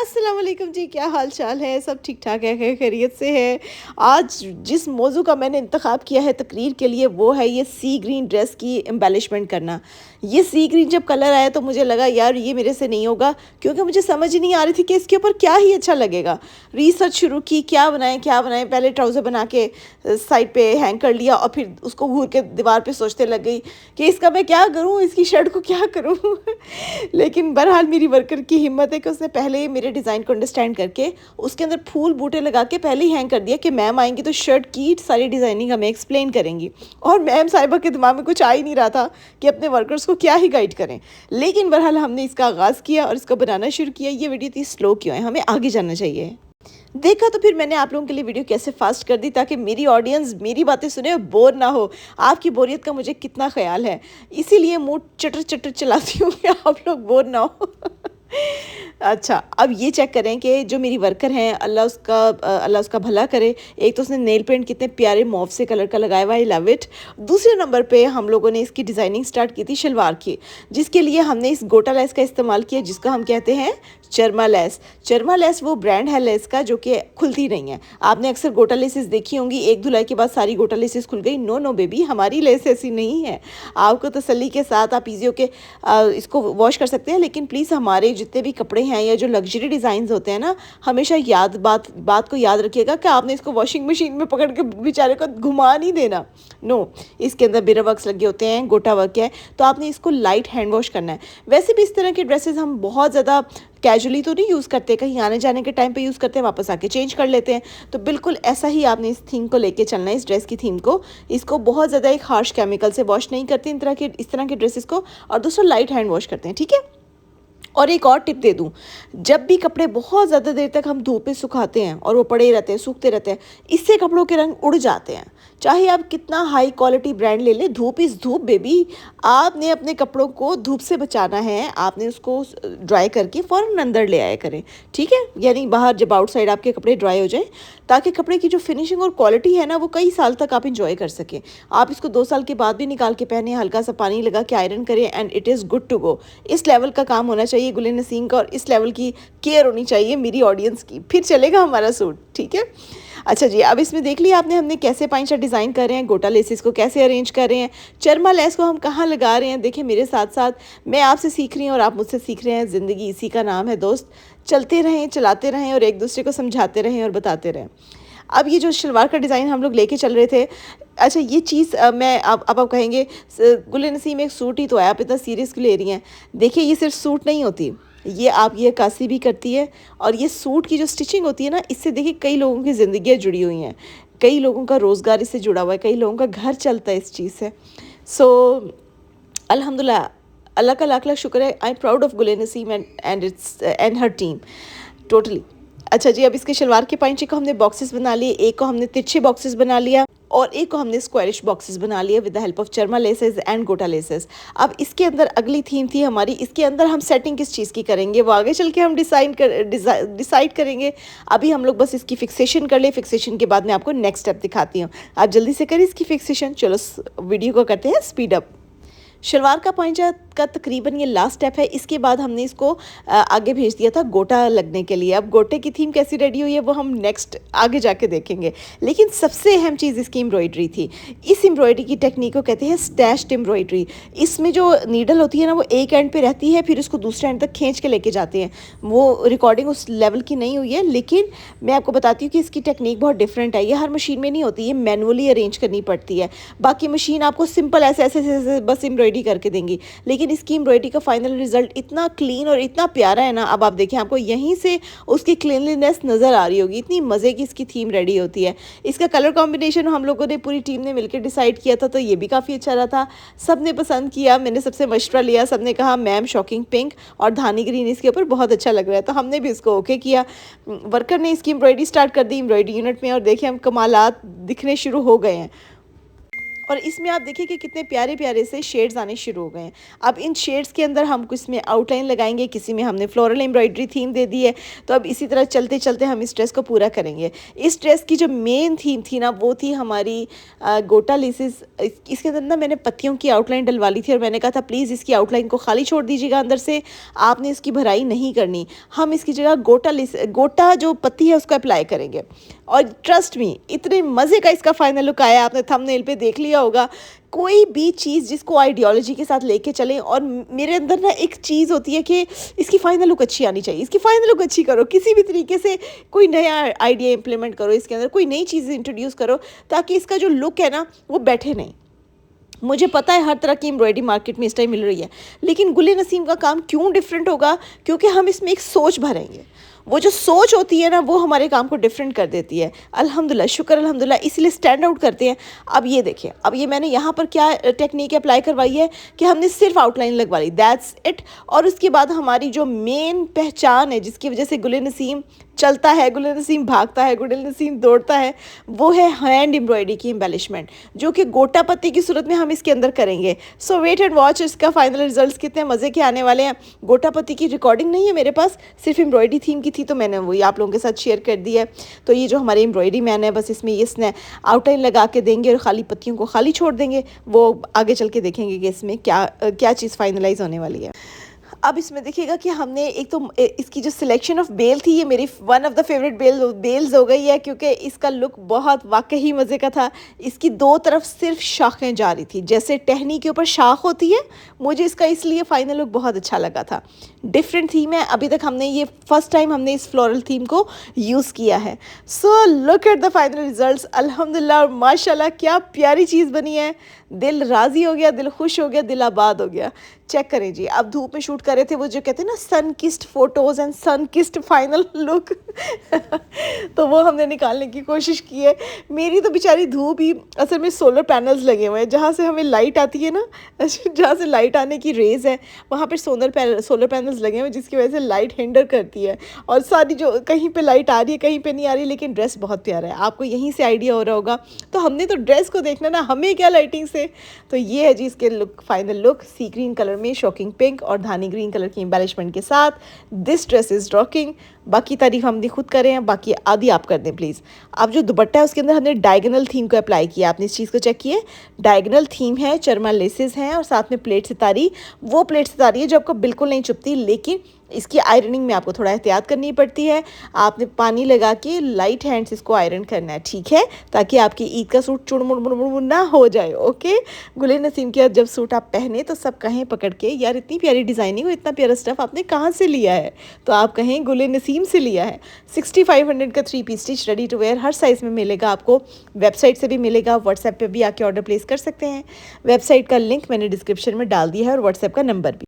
अस्सलाम वालेकुम जी, क्या हाल चाल है? सब ठीक ठाक है, खैरियत से है। आज जिस मौजू का मैंने इंतखाब किया है तकरीर के लिए वो है ये सी ग्रीन ड्रेस की एम्बेलिशमेंट करना। ये सी ग्रीन जब कलर आया तो मुझे लगा यार ये मेरे से नहीं होगा, क्योंकि मुझे समझ ही नहीं आ रही थी कि इसके ऊपर क्या ही अच्छा लगेगा। रिसर्च शुरू की, क्या बनाएं, पहले ट्राउज़र बना के साइड पे हैंग कर लिया और फिर उसको घूर के दीवार पे सोचने लग गई कि इसका मैं क्या करूँ, इसकी शर्ट को क्या करूँ। लेकिन बहरहाल मेरी वर्कर की हिम्मत है कि उसने पहले ही मेरे डिज़ाइन को अंडरस्टैंड करके उसके अंदर फूल बूटे लगा के पहले ही हैंग कर दिया कि मैम आएंगी तो शर्ट की सारी डिज़ाइनिंग हमें एक्सप्लेन करेंगी। और मैम साहिबा के दिमाग में कुछ आ ही नहीं रहा था कि अपने वर्कर्स को क्या ही गाइड करें। लेकिन बहरहाल हमने इसका आगाज़ किया और इसको बनाना शुरू किया। ये वीडियो इतनी स्लो क्यों है, हमें आगे जाना चाहिए। देखा तो फिर मैंने आप लोगों के लिए वीडियो कैसे फास्ट कर दी ताकि मेरी ऑडियंस मेरी बातें सुने और बोर ना हो। आपकी बोरियत का मुझे कितना ख्याल है, इसीलिए मुंह चटर चटर चलाती हूँ कि आप लोग बोर ना हो। अच्छा, अब ये चेक करें कि जो मेरी वर्कर हैं अल्लाह उसका भला करे। एक तो उसने नेल पेंट कितने प्यारे मॉव से कलर का लगाया हुआ, आई लव इट। दूसरे नंबर पे हम लोगों ने इसकी डिज़ाइनिंग स्टार्ट की थी शलवार की, जिसके लिए हमने इस गोटा लेस का इस्तेमाल किया जिसको हम कहते हैं चरमा लेस। चरमा लेस वो ब्रांड है लेस का जो कि खुलती नहीं है। आपने अक्सर गोटा लेसेस देखी होंगी, एक धुलाई के बाद सारी गोटा लेसेस खुल गई। नो नो बेबी, हमारी लेस ऐसी नहीं है। आपको तसल्ली के साथ आप इजी होके इसको वॉश कर सकते हैं, लेकिन प्लीज़ हमारे जितने भी कपड़े हैं या जो लग्जरी डिज़ाइंस होते हैं ना, हमेशा बात को याद रखिएगा कि आपने इसको वॉशिंग मशीन में पकड़ के बेचारे को घुमा नहीं देना। नो, इसके अंदर बिरा वर्क्स लगे होते हैं, गोटा वर्क है, तो आपने इसको लाइट हैंड वॉश करना है। वैसे भी इस तरह के ड्रेसेस हम बहुत ज़्यादा कैजुअली तो नहीं यूज़ करते, कहीं आने जाने के टाइम पे यूज़ करते हैं, वापस आके चेंज कर लेते हैं। तो बिल्कुल ऐसा ही आपने इस थीम को लेके चलना है, इस ड्रेस की थीम को। इसको बहुत ज़्यादा एक हार्श केमिकल से वॉश नहीं करते इस तरह के ड्रेसेस को, और दूसरा लाइट हैंड वॉश करते हैं, ठीक है। और एक और टिप दे दूं, जब भी कपड़े बहुत ज़्यादा देर तक हम धूप में सुखाते हैं और वो पड़े रहते हैं, सूखते रहते हैं, इससे कपड़ों के रंग उड़ जाते हैं। चाहे आप कितना हाई क्वालिटी ब्रांड ले लें, धूप इज़ धूप बेबी। आपने अपने कपड़ों को धूप से बचाना है, आपने उसको ड्राई करके फ़ौरन अंदर ले आया करें, ठीक है। यानी बाहर जब आउटसाइड आपके कपड़े ड्राई हो जाएं, ताकि कपड़े की जो फिनिशिंग और क्वालिटी है ना, वो कई साल तक आप इंजॉय कर सकें। आप इसको 2 साल के बाद भी निकाल के पहने, हल्का सा पानी लगा के आयरन करें and it is good to go. इस लेवल का काम होना चाहिए गुलिन नसीम का, और इस लेवल की केयर होनी चाहिए मेरी ऑडियंस की, फिर चलेगा हमारा सूट, ठीक है। अच्छा जी, अब इसमें देख लिया आपने हमने कैसे पाइंचा डिज़ाइन कर रहे हैं, गोटा लेसेस को कैसे अरेंज कर रहे हैं, चरमा लेस को हम कहाँ लगा रहे हैं। देखिए मेरे साथ साथ मैं आपसे सीख रही हूँ और आप मुझसे सीख रहे हैं। ज़िंदगी इसी का नाम है दोस्त, चलते रहें, चलाते रहें और एक दूसरे को समझाते रहें और बताते रहें। अब ये जो शलवार का डिज़ाइन हम लोग लेके चल रहे थे, अच्छा ये चीज़ मैं अब आप कहेंगे गुलिन नसीम एक सूट ही तो है, आप इतना सीरियस क्यों ले रही हैं। देखिए ये सिर्फ सूट नहीं होती, ये आप ये अक्कासी भी करती है, और ये सूट की जो स्टिचिंग होती है ना, इससे देखिए कई लोगों की ज़िंदगियाँ जुड़ी हुई हैं, कई लोगों का रोज़गार इससे जुड़ा हुआ है, कई लोगों का घर चलता है इस चीज़ से। सो अल्हम्दुलिल्लाह, अल्लाह का लाख लाख शुक्र है। I am proud of Gulin Naseem and her team totally. अच्छा जी, अब इसके शलवार के पाइंचे को हमने बॉक्सेस बना लिए, एक को हमने तिरछे बॉक्सेस बना लिया और एक को हमने स्क्वायरिश बॉक्सेस बना लिए विद द हेल्प ऑफ चरमा लेसेस एंड गोटा लेसेस। अब इसके अंदर अगली थीम थी हमारी, इसके अंदर हम सेटिंग किस चीज़ की करेंगे वो आगे चल के हम डिसाइड करेंगे। अभी हम लोग बस इसकी फिक्सेशन कर ले, फिक्सेशन के बाद मैं आपको नेक्स्ट स्टेप दिखाती हूँ। आप जल्दी से करें इसकी फिक्सेशन। चलो वीडियो को करते हैं स्पीड अप। शलवार का पाइंचा का तकरीबन ये लास्ट स्टेप है। इसके बाद हमने इसको आगे भेज दिया था गोटा लगने के लिए। अब गोटे की थीम कैसी रेडी हुई है वो हम नेक्स्ट आगे जाके देखेंगे, लेकिन सबसे अहम चीज़ इसकी एम्ब्रॉयडरी थी। इस एम्ब्रॉयडरी की टेक्निक को कहते हैं स्टैश्ड एम्ब्रॉयडरी। इसमें जो नीडल होती है ना, वो एक एंड पे रहती है, फिर उसको दूसरे एंड तक खींच के लेके जाते हैं। वो रिकॉर्डिंग उस लेवल की नहीं हुई है, लेकिन मैं आपको बताती हूँ कि इसकी टेक्निक बहुत डिफरेंट है। ये हर मशीन में नहीं होती, ये मैनुअली अरेंज करनी पड़ती है। बाकी मशीन आपको सिंपल ऐसे ऐसे ऐसे बस एम्ब्रॉयडरी करके देंगी, लेकिन इसकी एम्ब्रॉयडरी का फाइनल रिजल्ट इतना क्लीन और इतना प्यारा है ना। अब आप देखें, आपको यहीं से उसकी क्लीनलीनेस नज़र आ रही होगी, इतनी मज़े की इसकी थीम रेडी होती है। इसका कलर कॉम्बिनेशन हम लोगों ने पूरी टीम ने मिलकर डिसाइड किया था, तो ये भी काफ़ी अच्छा रहा था। सब ने पसंद किया, मैंने सबसे मशवरा लिया, सब ने कहा मैम शॉकिंग पिंक और धानी ग्रीन इसके ऊपर बहुत अच्छा लग रहा है, तो हमने भी इसको ओके किया। वर्कर ने इसकी एम्ब्रॉयडरी स्टार्ट कर दी एम्ब्रॉयडरी यूनिट में, और देखिए हम कमालात दिखने शुरू हो गए हैं। और इसमें आप देखिए कि कितने प्यारे प्यारे से शेड्स आने शुरू हो गए हैं। अब इन शेड्स के अंदर हम इसमें आउटलाइन लगाएंगे, किसी में हमने फ्लोरल एम्ब्रॉयडरी थीम दे दी है। तो अब इसी तरह चलते चलते हम इस ड्रेस को पूरा करेंगे। इस ड्रेस की जो मेन थीम थी ना, वो थी हमारी गोटा लेसेस। इसके अंदर ना मैंने पत्तियों की आउटलाइन डलवा ली थी और मैंने कहा था प्लीज़ इसकी आउटलाइन को खाली छोड़ दीजिएगा, अंदर से आपने इसकी भराई नहीं करनी। हम इसकी जगह गोटा जो पत्ती है उसको अप्लाई करेंगे। और ट्रस्ट मी, इतने मज़े का इसका फाइनल लुक आया, आपने थंबनेल पे देख लिया होगा। कोई भी चीज़ जिसको आइडियोलॉजी के साथ लेके चलें, और मेरे अंदर ना एक चीज़ होती है कि इसकी फ़ाइनल लुक अच्छी आनी चाहिए, इसकी फ़ाइनल लुक अच्छी करो, किसी भी तरीके से कोई नया आइडिया इम्प्लीमेंट करो, इसके अंदर कोई नई चीज़ इंट्रोड्यूस करो ताकि इसका जो लुक है ना वो बैठे नहीं। मुझे पता है हर तरह की एम्ब्रॉयडरी मार्केट में इस टाइम मिल रही है, लेकिन गुल नसीम का काम क्यों डिफरेंट होगा? क्योंकि हम इसमें एक सोच भरेंगे। वो जो सोच होती है ना, वो हमारे काम को डिफरेंट कर देती है। अल्हम्दुलिल्लाह, शुक्र अल्हम्दुलिल्लाह, इसलिए स्टैंड आउट करते हैं। अब ये देखिए, अब ये मैंने यहाँ पर क्या टेक्निक अप्लाई करवाई है कि हमने सिर्फ आउटलाइन लगवा ली, दैट्स इट। और उसके बाद हमारी जो मेन पहचान है, जिसकी वजह से गुल नसीम चलता है, गुल नसीम भागता है, गुल नसीम दौड़ता है, वो है हैंड एम्ब्रॉयडरी की एम्बेलिशमेंट, जो कि गोटा पत्ती की सूरत में हम इसके अंदर करेंगे। सो वेट एंड वॉच, इसका फाइनल रिजल्ट्स कितने मज़े के आने वाले हैं। गोटा पत्ती की रिकॉर्डिंग नहीं है मेरे पास, सिर्फ एम्ब्रॉयडरी थीम की थी, तो मैंने वही आप लोगों के साथ शेयर कर दी है। तो ये जो हमारी एम्ब्रॉयडरी मैन है, बस इसमें इसने आउटलाइन लगा के देंगे और खाली पत्तियों को खाली छोड़ देंगे। वो आगे चल के देखेंगे कि इसमें क्या क्या चीज़ फाइनलाइज होने वाली है। अब इसमें देखिएगा कि हमने एक तो इसकी जो सिलेक्शन ऑफ बेल थी, ये मेरी वन ऑफ द फेवरेट बेल्स हो गई है, क्योंकि इसका लुक बहुत वाकई मज़े का था। इसकी दो तरफ सिर्फ शाखें जा रही थी, जैसे टहनी के ऊपर शाख होती है। मुझे इसका इसलिए फाइनल लुक बहुत अच्छा लगा था। डिफरेंट थीम है, अभी तक हमने ये फर्स्ट टाइम हमने इस फ्लोरल थीम को यूज़ किया है। So look at the final results. अल्हम्दुलिल्लाह और माशाल्लाह, क्या प्यारी चीज़ बनी है। दिल राज़ी हो गया, दिल खुश हो गया, दिल आबाद हो गया। चेक करें जी, अब धूप में शूट कर रहे थे, वो जो कहते हैं ना sun kissed photos and sun kissed final look तो वो हमने निकालने की कोशिश की है। मेरी तो बेचारी धूप ही, असल में सोलर पैनल्स लगे हुए हैं, जहाँ से हमें लाइट आती है ना, जहाँ से लाइट आने की रेज़ है, वहाँ पर सोलर पैनल्स लगे हुए हैं, जिसकी वजह से लाइट हिंडर करती है। और सारी जो कहीं पे लाइट आ रही है, कहीं पे नहीं आ रही, लेकिन ड्रेस बहुत प्यारा है। आपको यहीं से आइडिया हो रहा होगा। तो हमने तो ड्रेस को देखना ना, हमें क्या लाइटिंग से। तो ये है जी इसके लुक, फाइनल लुक, सी ग्रीन कलर में शॉकिंग पिंक और धानी ग्रीन कलर की एम्बेलिशमेंट के साथ। This dress is rocking. बाकी तारीफ हम खुद करें, बाकी आदि आप कर दें प्लीज़। अब जो दुपट्टा है उसके अंदर हमने डायगोनल थीम को अप्लाई किया। आपने इस चीज़ को चेक किए, डायगोनल थीम है, चरमा लेसेस हैं और साथ में प्लेट सितारी। वो प्लेट सितारी है जो आपको बिल्कुल नहीं चुभती, लेकिन इसकी आयरनिंग में आपको थोड़ा एहतियात करनी पड़ती है। आपने पानी लगा के लाइट हैंड से इसको आयरन करना है, ठीक है, ताकि आपकी ईद का सूट चुड़मुड़ ना हो जाए। ओके, गुल नसीम के जब सूट आप पहने तो सब कहें पकड़ के, यार इतनी प्यारी डिज़ाइनिंग और इतना प्यारा स्टफ़ आपने कहाँ से लिया है? तो आप कहें गुल नसीम से लिया है। 6500 का 3 piece stitch ready to wear हर साइज़ में मिलेगा आपको। वेबसाइट से भी मिलेगा, व्हाट्सएप पे भी आके ऑर्डर प्लेस कर सकते हैं। वेबसाइट का लिंक मैंने डिस्क्रिप्शन में डाल दिया है और व्हाट्सएप का नंबर भी।